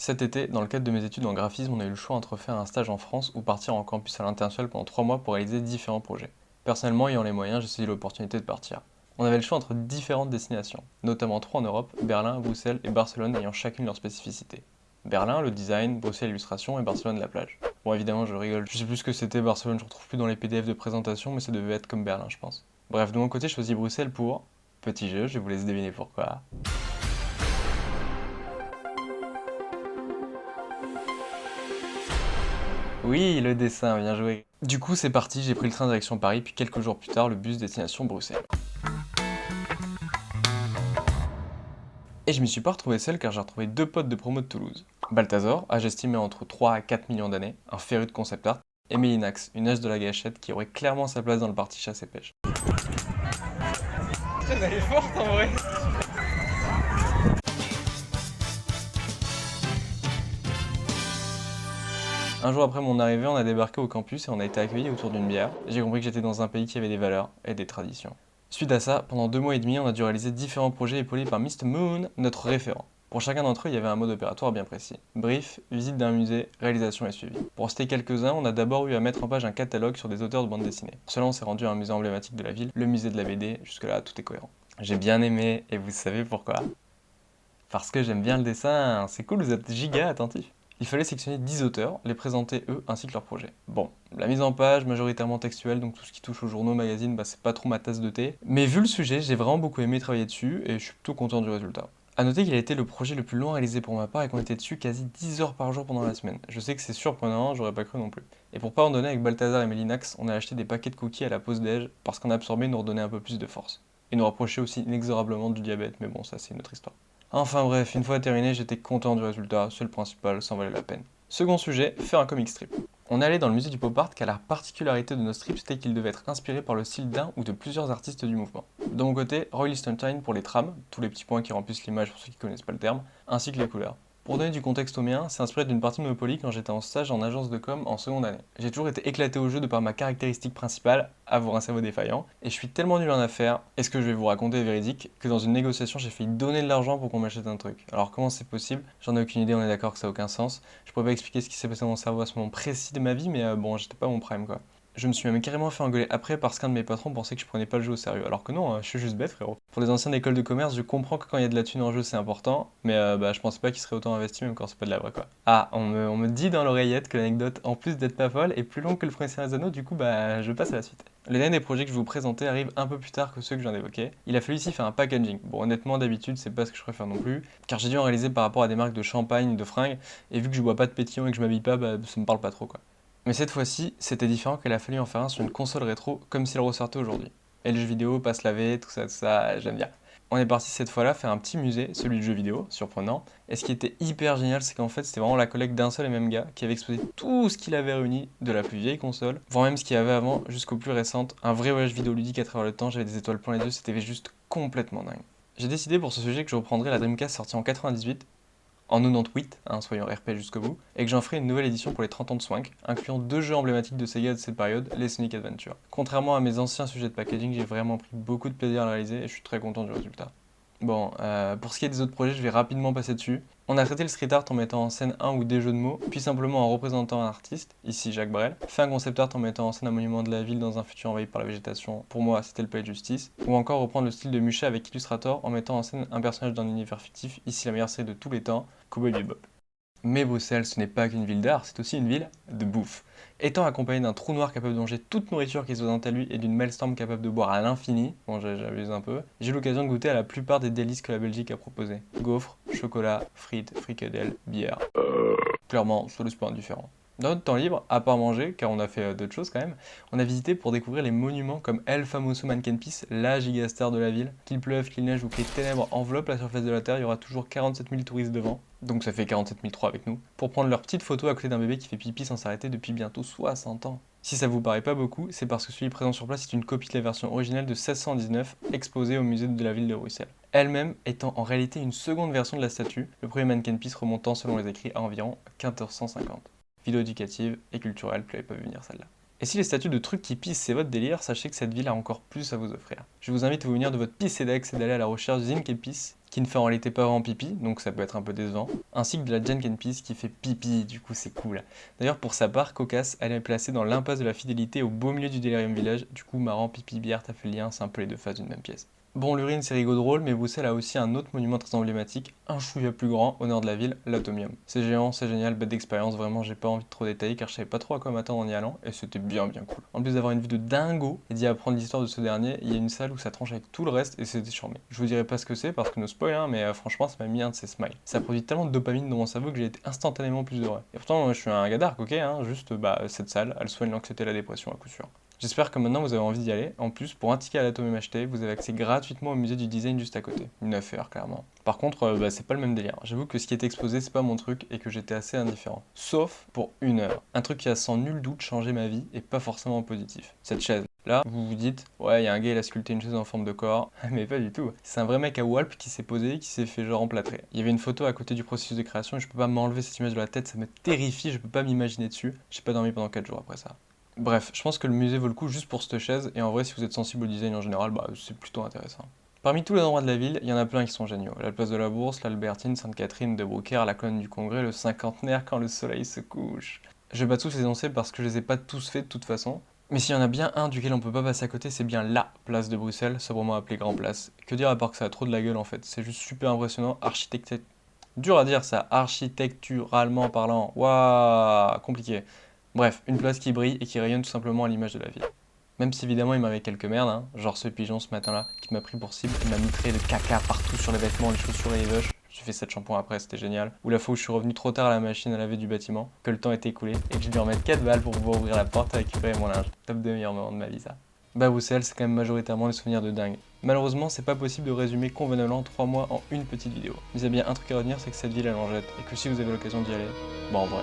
Cet été, dans le cadre de mes études en graphisme, on a eu le choix entre faire un stage en France ou partir en campus à l'international pendant 3 mois pour réaliser différents projets. Personnellement, ayant les moyens, j'ai saisi l'opportunité de partir. On avait le choix entre différentes destinations, notamment 3 en Europe, Berlin, Bruxelles et Barcelone ayant chacune leur spécificité. Berlin, le design, Bruxelles, l'illustration et Barcelone, la plage. Bon, évidemment, je rigole, je sais plus ce que c'était Barcelone, je retrouve plus dans les PDF de présentation, mais ça devait être comme Berlin, je pense. Bref, de mon côté, je choisis Bruxelles pour... Petit jeu, je vous laisse deviner pourquoi. Oui, le dessin, bien joué. Du coup, c'est parti, j'ai pris le train direction Paris, puis quelques jours plus tard, le bus destination Bruxelles. Et je m'y suis pas retrouvé seul car j'ai retrouvé deux potes de promo de Toulouse. Balthazar, âge estimé entre 3 à 4 millions d'années, un féru de concept art, et Mélinax, une âge de la gâchette qui aurait clairement sa place dans le parti chasse et pêche. Putain, elle est forte en vrai. Un jour après mon arrivée, on a débarqué au campus et on a été accueillis autour d'une bière. J'ai compris que j'étais dans un pays qui avait des valeurs et des traditions. Suite à ça, pendant 2 mois et demi, on a dû réaliser différents projets épaulés par Mr. Moon, notre référent. Pour chacun d'entre eux, il y avait un mode opératoire bien précis. Brief, visite d'un musée, réalisation et suivi. Pour en citer quelques-uns, on a d'abord eu à mettre en page un catalogue sur des auteurs de bande dessinée. Pour cela, on s'est rendu à un musée emblématique de la ville, le musée de la BD, jusque-là tout est cohérent. J'ai bien aimé, et vous savez pourquoi? Parce que j'aime bien le dessin, c'est cool, vous êtes giga attentifs. Il fallait sélectionner 10 auteurs, les présenter eux ainsi que leur projet. Bon, la mise en page, majoritairement textuelle, donc tout ce qui touche aux journaux, magazines, c'est pas trop ma tasse de thé. Mais vu le sujet, j'ai vraiment beaucoup aimé travailler dessus et je suis plutôt content du résultat. A noter qu'il a été le projet le plus long réalisé pour ma part et qu'on était dessus quasi 10 heures par jour pendant la semaine. Je sais que c'est surprenant, j'aurais pas cru non plus. Et pour pas en donner avec Balthazar et Mélinax, on a acheté des paquets de cookies à la pause déj parce qu'en absorber nous redonnait un peu plus de force. Et nous rapprochait aussi inexorablement du diabète, mais bon, ça c'est une autre histoire. Enfin bref, une fois terminé, j'étais content du résultat, c'est le principal, ça en valait la peine. Second sujet, faire un comic strip. On est allé dans le musée du pop art car la particularité de nos strips c'était qu'ils devaient être inspirés par le style d'un ou de plusieurs artistes du mouvement. De mon côté, Roy Lichtenstein pour les trames, tous les petits points qui remplissent l'image pour ceux qui connaissent pas le terme, ainsi que les couleurs. Pour donner du contexte au mien, c'est inspiré d'une partie de Monopoly quand j'étais en stage en agence de com en seconde année. J'ai toujours été éclaté au jeu de par ma caractéristique principale, avoir un cerveau défaillant, et je suis tellement nul en affaires, et ce que je vais vous raconter est véridique, que dans une négociation j'ai failli donner de l'argent pour qu'on m'achète un truc. Alors comment c'est possible? J'en ai aucune idée, on est d'accord que ça n'a aucun sens. Je pourrais pas expliquer ce qui s'est passé dans mon cerveau à ce moment précis de ma vie, mais bon, j'étais pas mon prime quoi. Je me suis même carrément fait engueuler après parce qu'un de mes patrons pensait que je prenais pas le jeu au sérieux. Alors que non, je suis juste bête, frérot. Pour les anciens d'école de commerce, je comprends que quand il y a de la thune en jeu, c'est important, mais je pensais pas qu'il serait autant investi même quand c'est pas de la vraie quoi. Ah, on me dit dans l'oreillette que l'anecdote, en plus d'être pas folle, est plus longue que le premier Seigneur des Anneaux, du coup, je passe à la suite. Le dernier des projets que je vais vous présenter arrive un peu plus tard que ceux que je viens d'évoquer. Il a fallu ici faire un packaging. Bon, honnêtement, d'habitude, c'est pas ce que je préfère non plus, car j'ai dû en réaliser par rapport à des marques de champagne, de fringues, et vu que je bois pas de pétillant et que je m'habille pas, ça me parle pas trop quoi. Mais cette fois-ci, c'était différent qu'il a fallu en faire un sur une console rétro comme s'il ressortait aujourd'hui. Et le jeu vidéo, pas se laver, tout ça, j'aime bien. On est parti cette fois-là faire un petit musée, celui du jeu vidéo, surprenant. Et ce qui était hyper génial, c'est qu'en fait, c'était vraiment la collecte d'un seul et même gars qui avait exposé tout ce qu'il avait réuni, de la plus vieille console, voire même ce qu'il y avait avant, jusqu'aux plus récentes. Un vrai voyage vidéoludique à travers le temps, j'avais des étoiles plein les yeux, c'était juste complètement dingue. J'ai décidé pour ce sujet que je reprendrais la Dreamcast sortie en 98 en 98, soyons RP jusqu'au bout, et que j'en ferai une nouvelle édition pour les 30 ans de Swank, incluant deux jeux emblématiques de Sega de cette période, les Sonic Adventure. Contrairement à mes anciens sujets de packaging, j'ai vraiment pris beaucoup de plaisir à le réaliser et je suis très content du résultat. Bon, pour ce qui est des autres projets, je vais rapidement passer dessus. On a traité le street art en mettant en scène un ou des jeux de mots, puis simplement en représentant un artiste, ici Jacques Brel, fait un concept art en mettant en scène un monument de la ville dans un futur envahi par la végétation, pour moi c'était le Palais de Justice, ou encore reprendre le style de Mucha avec Illustrator en mettant en scène un personnage d'un univers fictif, ici la meilleure série de tous les temps, Cowboy Bebop. Mais Bruxelles, ce n'est pas qu'une ville d'art, c'est aussi une ville de bouffe. Étant accompagné d'un trou noir capable de manger toute nourriture qui se présente à lui et d'une maelstrom capable de boire à l'infini, bon j'abuse un peu, j'ai eu l'occasion de goûter à la plupart des délices que la Belgique a proposées. Gaufres, chocolat, frites, fricadelles, bière. Clairement, ça laisse pas indifférent. Dans notre temps libre, à part manger, car on a fait d'autres choses quand même, on a visité pour découvrir les monuments comme El Famoso Mannequin Peace, la gigastar de la ville. Qu'il pleuve, qu'il neige ou que les ténèbres enveloppent la surface de la Terre, il y aura toujours 47 000 touristes devant, donc ça fait 47 003 avec nous, pour prendre leur petite photo à côté d'un bébé qui fait pipi sans s'arrêter depuis bientôt 60 ans. Si ça vous paraît pas beaucoup, c'est parce que celui présent sur place est une copie de la version originale de 1619, exposée au musée de la ville de Bruxelles. Elle-même étant en réalité une seconde version de la statue, le premier Mannequin Peace remontant selon les écrits à environ 1550. Vidéo éducative et culturelle, vous l'avez pas vu venir celle-là. Et si les statues de trucs qui pissent c'est votre délire, sachez que cette ville a encore plus à vous offrir. Je vous invite à vous unir de votre pissedex et d'aller à la recherche d'Zinkepiss, qui ne fait en réalité pas vraiment pipi, donc ça peut être un peu décevant, ainsi que de la Janken Peace qui fait pipi, du coup c'est cool. D'ailleurs pour sa part, Cocasse, elle est placée dans l'impasse de la fidélité au beau milieu du Delirium Village, du coup marrant, pipi, bière, t'as fait le lien, c'est un peu les deux faces d'une même pièce. Bon, l'urine c'est rigolo drôle, mais Bruxelles a aussi un autre monument très emblématique, un chouïa plus grand, au nord de la ville, l'Atomium. C'est géant, c'est génial, bête d'expérience, vraiment j'ai pas envie de trop détailler car je savais pas trop à quoi m'attendre en y allant, et c'était bien cool. En plus d'avoir une vue de dingo et d'y apprendre l'histoire de ce dernier, il y a une salle où ça tranche avec tout le reste et c'était charmé. Je vous dirai pas ce que c'est parce que no spoil, hein, mais franchement ça m'a mis un de ces smiles. Ça produit tellement de dopamine dans mon cerveau que j'ai été instantanément plus heureux. Et pourtant moi, je suis un gars dark, ok, hein, juste cette salle, elle soigne l'anxiété et la dépression à coup sûr. J'espère que maintenant vous avez envie d'y aller. En plus, pour un ticket à l'Atomium acheté, vous avez accès gratuitement au musée du design juste à côté. Une affaire, clairement. Par contre, c'est pas le même délire. J'avoue que ce qui est exposé, c'est pas mon truc et que j'étais assez indifférent. Sauf pour 1 heure. Un truc qui a sans nul doute changé ma vie et pas forcément en positif. Cette chaise. Là, vous vous dites, ouais, il y a un gars, il a sculpté une chaise en forme de corps. Mais pas du tout. C'est un vrai mec à Walp qui s'est posé, qui s'est fait genre emplâtrer. Il y avait une photo à côté du processus de création et je peux pas m'enlever cette image de la tête, ça me terrifie, je peux pas m'imaginer dessus. J'ai pas dormi pendant 4 jours après ça. Bref, je pense que le musée vaut le coup juste pour cette chaise, et en vrai, si vous êtes sensible au design en général, c'est plutôt intéressant. Parmi tous les endroits de la ville, il y en a plein qui sont géniaux. La place de la Bourse, l'Albertine, Sainte-Catherine, de Beaucaire, la colonne du Congrès, le cinquantenaire quand le soleil se couche. Je vais pas tous les énoncer parce que je les ai pas tous faits de toute façon. Mais s'il y en a bien un duquel on peut pas passer à côté, c'est bien LA place de Bruxelles, sobrement appelée Grand Place. Que dire à part que ça a trop de la gueule en fait, c'est juste super impressionnant, dur à dire ça, architecturalement parlant, waouh, compliqué. Bref, une place qui brille et qui rayonne tout simplement à l'image de la ville. Même si évidemment il m'avait quelques merdes, hein, genre ce pigeon ce matin-là qui m'a pris pour cible et m'a mitré de caca partout sur les vêtements, les chaussures et les veuches. J'ai fait 7 shampoings après, c'était génial. Ou la fois où je suis revenu trop tard à la machine à laver du bâtiment, que le temps était écoulé et que j'ai dû remettre 4 balles pour pouvoir ouvrir la porte et récupérer mon linge. Top de meilleur moment de ma vie ça. Bah Bruxelles, c'est quand même majoritairement des souvenirs de dingue. Malheureusement, c'est pas possible de résumer convenablement 3 mois en une petite vidéo. Mais il y a bien un truc à retenir, c'est que cette ville elle en jette, et que si vous avez l'occasion d'y aller, bon en vrai,